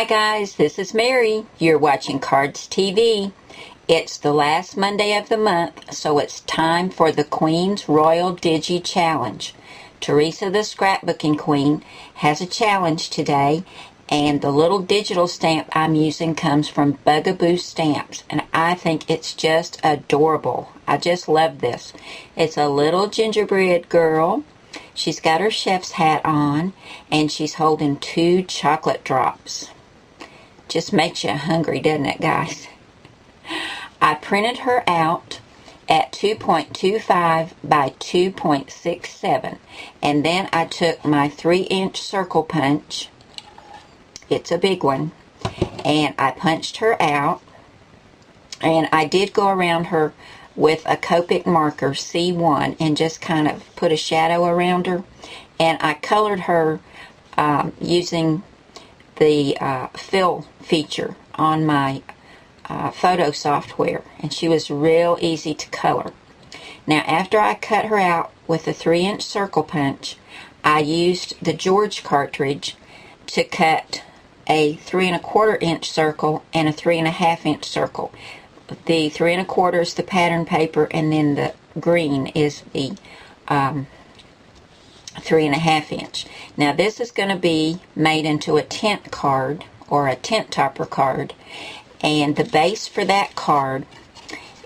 Hi guys, this is Mary. You're watching Cardz TV. It's the last Monday of the month, so it's time for the Queen's Royal Digi Challenge. Teresa, the scrapbooking queen, has a challenge today, and the little digital stamp I'm using comes from Bugaboo Stamps, and I think it's just adorable. I just love this. It's a little gingerbread girl. She's got her chef's hat on, and she's holding 2 chocolate drops. Just makes you hungry, doesn't it, guys? I printed her out at 2.25 by 2.67, and then I took my 3-inch circle punch. It's a big one, and I punched her out, and I did go around her with a Copic marker C1 and just kind of put a shadow around her, and I colored her using the fill feature on my photo software, and she was real easy to color. Now after I cut her out with a 3-inch circle punch, I used the George cartridge to cut a 3¼ inch circle and a 3½ inch circle. The 3¼ is the pattern paper, and then the green is the 3½ inch. Now this is going to be made into a tent card or a tent topper card, and the base for that card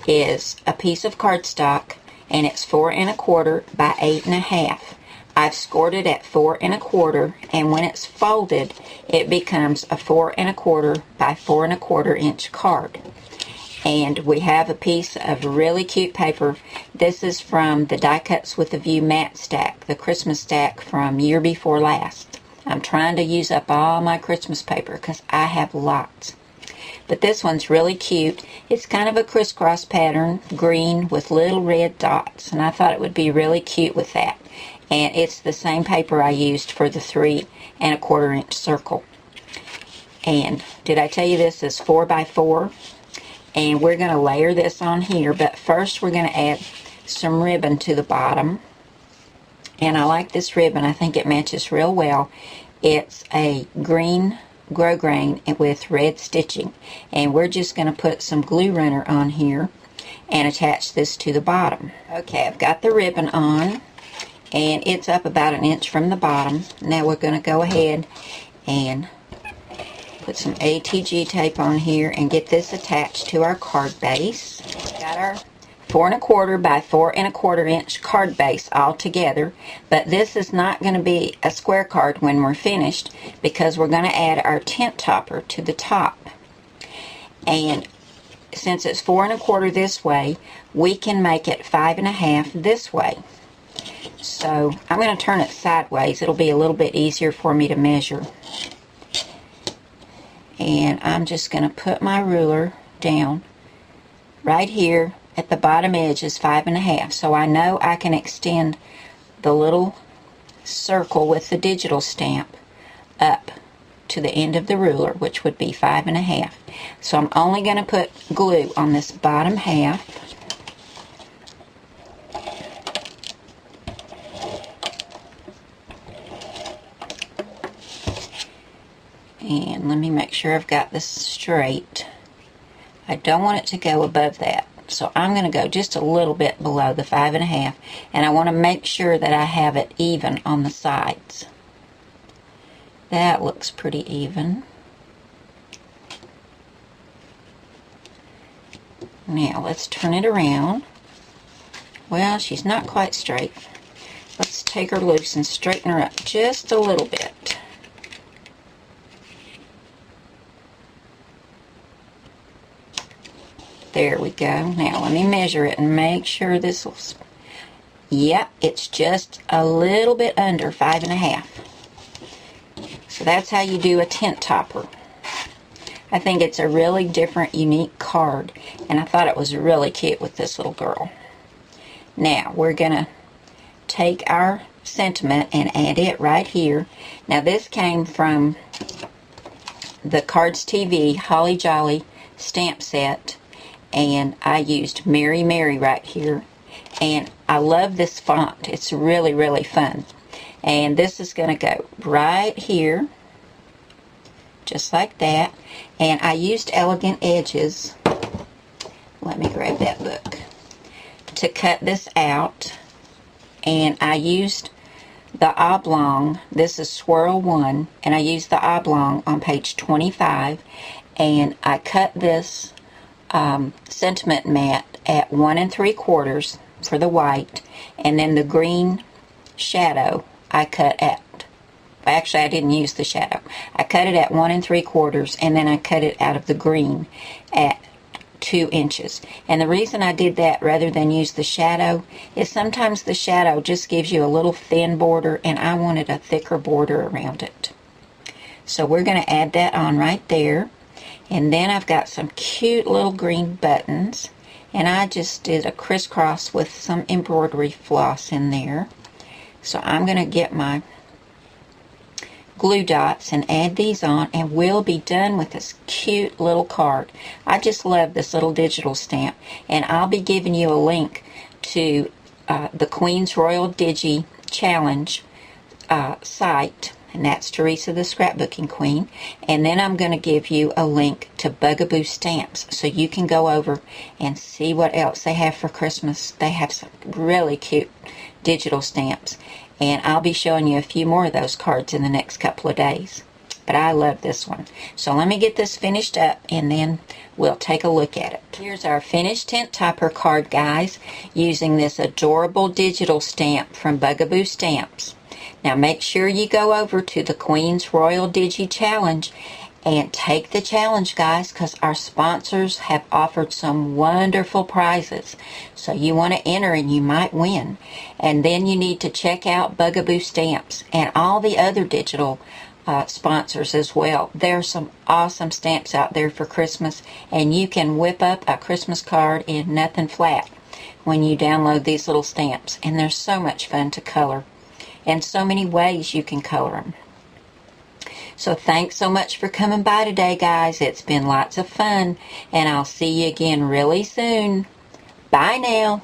is a piece of cardstock, and it's 4¼ by 8½. I've scored it at 4¼ and when it's folded it becomes a 4¼ by 4¼ inch card. And we have a piece of really cute paper. This is from the Die Cuts with a View matte stack, the Christmas stack from year before last. I'm trying to use up all my Christmas paper because I have lots. But this one's really cute. It's kind of a crisscross pattern, green with little red dots, and I thought it would be really cute with that. And it's the same paper I used for the 3¼ inch circle. And did I tell you this is 4 by 4? And we're going to layer this on here, but first we're going to add some ribbon to the bottom. And I like this ribbon. I think it matches real well. It's a green grosgrain with red stitching. And we're just going to put some glue runner on here and attach this to the bottom. Okay, I've got the ribbon on, and it's up about 1 inch from the bottom. Now we're going to go ahead and put some ATG tape on here and get this attached to our card base. Got our 4¼ by 4¼ inch card base all together, but this is not going to be a square card when we're finished because we're going to add our tent topper to the top. And since it's 4¼ this way, we can make it 5½ this way. So I'm going to turn it sideways. It'll be a little bit easier for me to measure. And I'm just going to put my ruler down right here at the bottom edge is 5½. So I know I can extend the little circle with the digital stamp up to the end of the ruler, which would be 5½. So I'm only going to put glue on this bottom half. And let me make sure I've got this straight. I don't want it to go above that. So I'm going to go just a little bit below the 5½. And I want to make sure that I have it even on the sides. That looks pretty even. Now let's turn it around. Well, she's not quite straight. Let's take her loose and straighten her up just a little bit. There we go. Now let me measure it and make sure this will... Yep, it's just a little bit under 5½. So that's how you do a tent topper. I think it's a really different, unique card, and I thought it was really cute with this little girl. Now we're going to take our sentiment and add it right here. Now this came from the Cardz TV Holly Jolly stamp set. And I used Mary Mary right here, and I love this font. It's really, really fun. And this is going to go right here just like that. And I used Elegant Edges, let me grab that book, to cut this out. And I used the oblong, this is Swirl 1, and I used the oblong on page 25, and I cut this sentiment mat at 1 3/4 for the white, and then the green shadow I cut at, actually I didn't use the shadow, I cut it at 1 3/4, and then I cut it out of the green at 2 inches. And the reason I did that rather than use the shadow is sometimes the shadow just gives you a little thin border, and I wanted a thicker border around it. So we're going to add that on right there. And then I've got some cute little green buttons, and I just did a crisscross with some embroidery floss in there. So I'm going to get my glue dots and add these on, and we'll be done with this cute little card. I just love this little digital stamp, and I'll be giving you a link to the Queen's Royal Digi Challenge site, and that's Teresa the Scrapbooking Queen. And then I'm going to give you a link to Bugaboo Stamps, so you can go over and see what else they have for Christmas. They have some really cute digital stamps, and I'll be showing you a few more of those cards in the next couple of days. But I love this one. So let me get this finished up, and then we'll take a look at it. Here's our finished tent topper card, guys, using this adorable digital stamp from Bugaboo Stamps. Now make sure you go over to the Queen's Royal Digi Challenge and take the challenge, guys, because our sponsors have offered some wonderful prizes. So you want to enter and you might win. And then you need to check out Bugaboo Stamps and all the other digital sponsors as well. There's some awesome stamps out there for Christmas, and you can whip up a Christmas card in nothing flat when you download these little stamps. And they're so much fun to color, and so many ways you can color them. So thanks so much for coming by today, guys. It's been lots of fun, and I'll see you again really soon. Bye now.